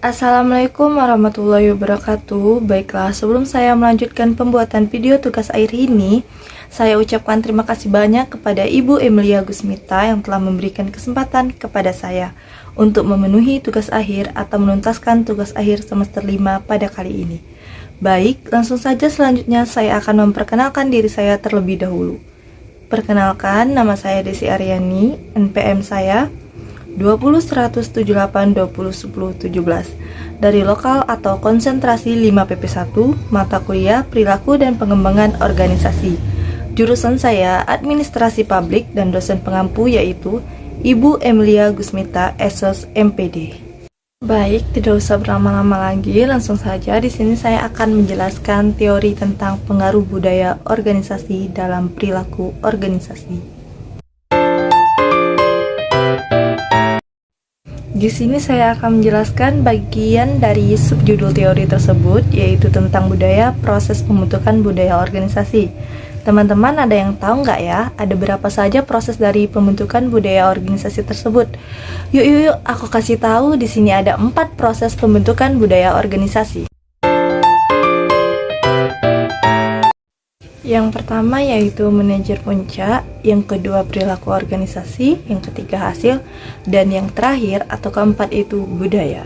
Assalamualaikum warahmatullahi wabarakatuh. Baiklah, sebelum saya melanjutkan pembuatan video tugas akhir ini, saya ucapkan terima kasih banyak kepada Ibu Emilia Gusmita yang telah memberikan kesempatan kepada saya untuk memenuhi tugas akhir atau menuntaskan tugas akhir semester 5 pada kali ini. Baik, langsung saja selanjutnya saya akan memperkenalkan diri saya terlebih dahulu. Perkenalkan, nama saya Desi Aryani, NPM saya 20.178.20.10.17 dari lokal atau konsentrasi 5PP1 mata kuliah perilaku dan pengembangan organisasi. Jurusan saya administrasi publik dan dosen pengampu yaitu Ibu Emilia Gusmita SOS MPD. Baik, tidak usah berlama-lama lagi, langsung saja di sini saya akan menjelaskan teori tentang pengaruh budaya organisasi dalam perilaku organisasi. Di sini saya akan menjelaskan bagian dari subjudul teori tersebut, yaitu tentang budaya, proses pembentukan budaya organisasi. Teman-teman ada yang tahu nggak ya, ada berapa saja proses dari pembentukan budaya organisasi tersebut? Yuk, aku kasih tahu, di sini ada 4 proses pembentukan budaya organisasi. Yang pertama yaitu manajer puncak, yang kedua perilaku organisasi, yang ketiga hasil, dan yang terakhir atau keempat itu budaya.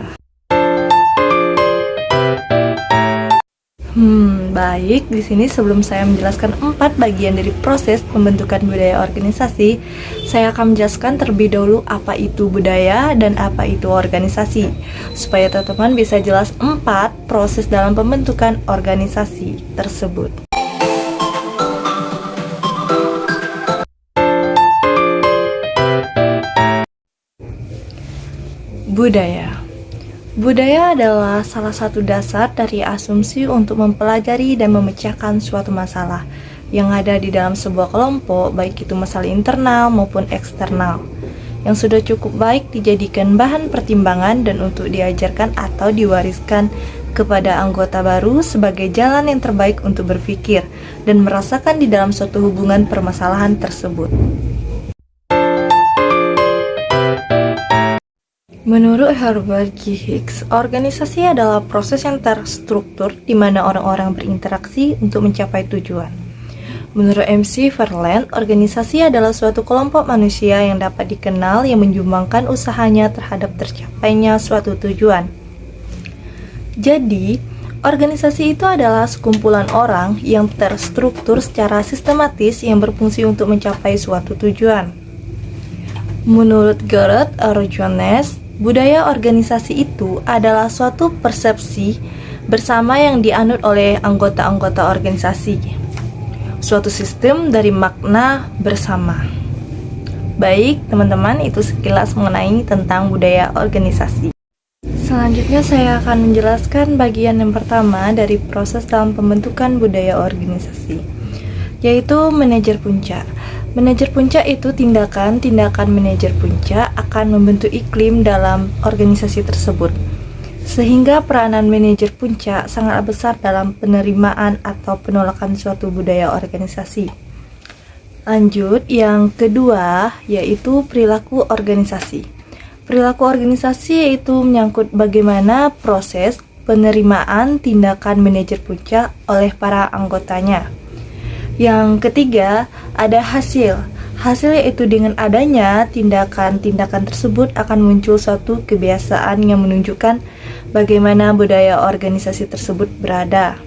Baik, di sini sebelum saya menjelaskan 4 bagian dari proses pembentukan budaya organisasi, saya akan menjelaskan terlebih dahulu apa itu budaya dan apa itu organisasi, supaya teman-teman bisa jelas 4 proses dalam pembentukan organisasi tersebut. Budaya adalah salah satu dasar dari asumsi untuk mempelajari dan memecahkan suatu masalah yang ada di dalam sebuah kelompok, baik itu masalah internal maupun eksternal, yang sudah cukup baik dijadikan bahan pertimbangan dan untuk diajarkan atau diwariskan kepada anggota baru sebagai jalan yang terbaik untuk berpikir dan merasakan di dalam suatu hubungan permasalahan tersebut. Menurut Herbert G. Hicks, organisasi adalah proses yang terstruktur di mana orang-orang berinteraksi untuk mencapai tujuan. Menurut MC Verlaine, organisasi adalah suatu kelompok manusia yang dapat dikenal yang menyumbangkan usahanya terhadap tercapainya suatu tujuan. Jadi, organisasi itu adalah sekumpulan orang yang terstruktur secara sistematis yang berfungsi untuk mencapai suatu tujuan. Menurut Garrett R. Jones, budaya organisasi itu adalah suatu persepsi bersama yang dianut oleh anggota-anggota organisasi, suatu sistem dari makna bersama. Baik, teman-teman, itu sekilas mengenai tentang budaya organisasi. Selanjutnya saya akan menjelaskan bagian yang pertama dari proses dalam pembentukan budaya organisasi, yaitu manajer puncak. Manajer puncak itu tindakan manajer puncak akan membentuk iklim dalam organisasi tersebut, sehingga peranan manajer puncak sangat besar dalam penerimaan atau penolakan suatu budaya organisasi. Lanjut, yang kedua yaitu perilaku organisasi. Perilaku organisasi yaitu menyangkut bagaimana proses penerimaan tindakan manajer puncak oleh para anggotanya. Yang ketiga, ada hasil. Hasil yaitu dengan adanya tindakan-tindakan tersebut akan muncul suatu kebiasaan yang menunjukkan bagaimana budaya organisasi tersebut berada.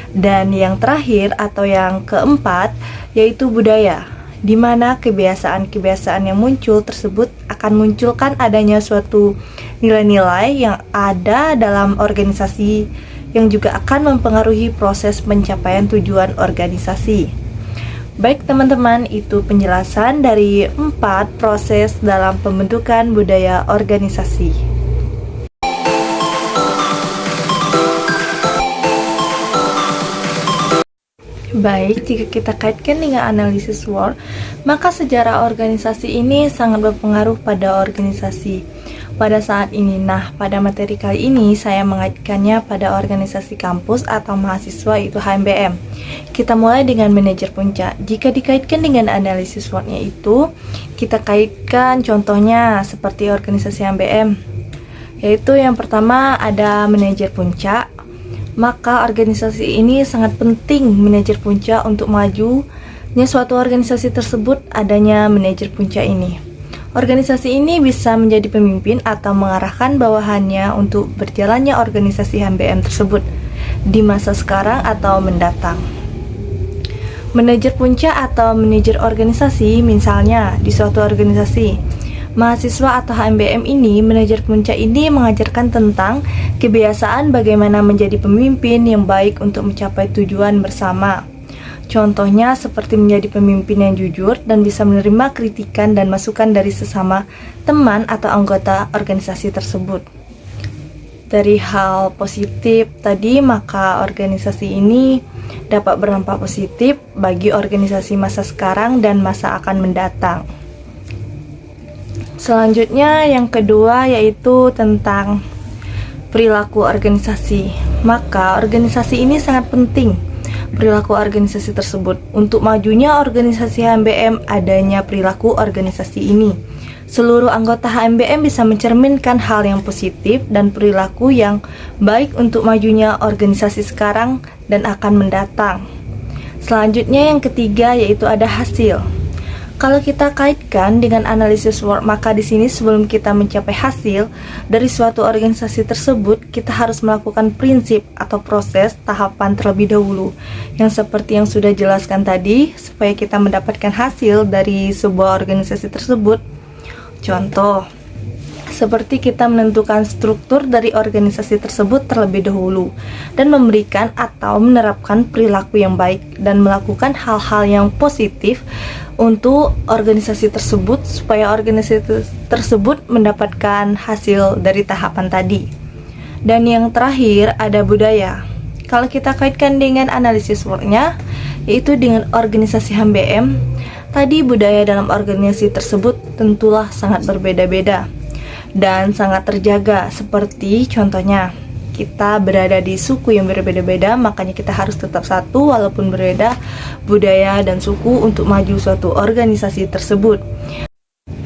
Dan yang terakhir atau yang keempat yaitu budaya, di mana kebiasaan-kebiasaan yang muncul tersebut akan munculkan adanya suatu nilai-nilai yang ada dalam organisasi yang juga akan mempengaruhi proses pencapaian tujuan organisasi. Baik teman-teman, itu penjelasan dari 4 proses dalam pembentukan budaya organisasi. Baik, jika kita kaitkan dengan analisis SWOT, maka sejarah organisasi ini sangat berpengaruh pada organisasi pada saat ini. Nah, pada materi kali ini saya mengaitkannya pada organisasi kampus atau mahasiswa, itu HMBM. Kita mulai dengan manajer puncak. Jika dikaitkan dengan analisis SWOT-nya itu, kita kaitkan contohnya seperti organisasi HMBM, yaitu yang pertama ada manajer puncak. Maka organisasi ini sangat penting manajer puncak untuk majunya suatu organisasi tersebut adanya manajer puncak ini. Organisasi ini bisa menjadi pemimpin atau mengarahkan bawahannya untuk berjalannya organisasi HMBM tersebut di masa sekarang atau mendatang. Manajer puncak atau manajer organisasi, misalnya di suatu organisasi, mahasiswa atau HMBM ini, manajer puncak ini mengajarkan tentang kebiasaan bagaimana menjadi pemimpin yang baik untuk mencapai tujuan bersama. Contohnya seperti menjadi pemimpin yang jujur dan bisa menerima kritikan dan masukan dari sesama teman atau anggota organisasi tersebut. Dari hal positif tadi, maka organisasi ini dapat berdampak positif bagi organisasi masa sekarang dan masa akan mendatang. Selanjutnya yang kedua yaitu tentang perilaku organisasi. Maka organisasi ini sangat penting perilaku organisasi tersebut. Untuk majunya organisasi HMBM adanya perilaku organisasi ini. Seluruh anggota HMBM bisa mencerminkan hal yang positif dan perilaku yang baik untuk majunya organisasi sekarang dan akan mendatang. Selanjutnya yang ketiga yaitu ada hasil. Kalau kita kaitkan dengan analisis SWOT, maka di sini sebelum kita mencapai hasil dari suatu organisasi tersebut, kita harus melakukan prinsip atau proses tahapan terlebih dahulu. Yang seperti yang sudah jelaskan tadi, supaya kita mendapatkan hasil dari sebuah organisasi tersebut. Contoh, seperti kita menentukan struktur dari organisasi tersebut terlebih dahulu dan memberikan atau menerapkan perilaku yang baik dan melakukan hal-hal yang positif untuk organisasi tersebut supaya organisasi tersebut mendapatkan hasil dari tahapan tadi. Dan yang terakhir ada budaya. Kalau kita kaitkan dengan analisis SWOT-nya, yaitu dengan organisasi HMBM, tadi budaya dalam organisasi tersebut tentulah sangat berbeda-beda dan sangat terjaga. Seperti contohnya, kita berada di suku yang berbeda-beda, makanya kita harus tetap satu walaupun berbeda budaya dan suku untuk maju suatu organisasi tersebut.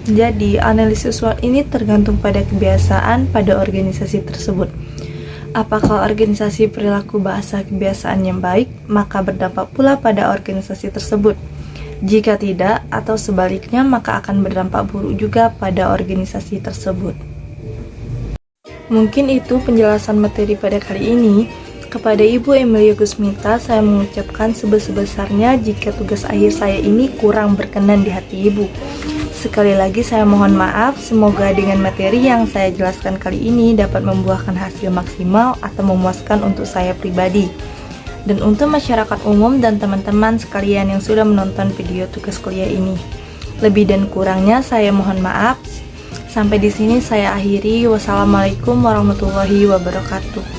Jadi, analisis SWOT ini tergantung pada kebiasaan pada organisasi tersebut. Apakah organisasi perilaku bahasa kebiasaan yang baik, maka berdampak pula pada organisasi tersebut. Jika tidak, atau sebaliknya, maka akan berdampak buruk juga pada organisasi tersebut. Mungkin itu penjelasan materi pada kali ini. Kepada Ibu Emilia Gusmita, saya mengucapkan sebesar-besarnya jika tugas akhir saya ini kurang berkenan di hati Ibu. Sekali lagi saya mohon maaf, semoga dengan materi yang saya jelaskan kali ini dapat membuahkan hasil maksimal atau memuaskan untuk saya pribadi. Dan untuk masyarakat umum dan teman-teman sekalian yang sudah menonton video tugas kuliah ini. Lebih dan kurangnya saya mohon maaf. Sampai di sini saya akhiri. Wassalamualaikum warahmatullahi wabarakatuh.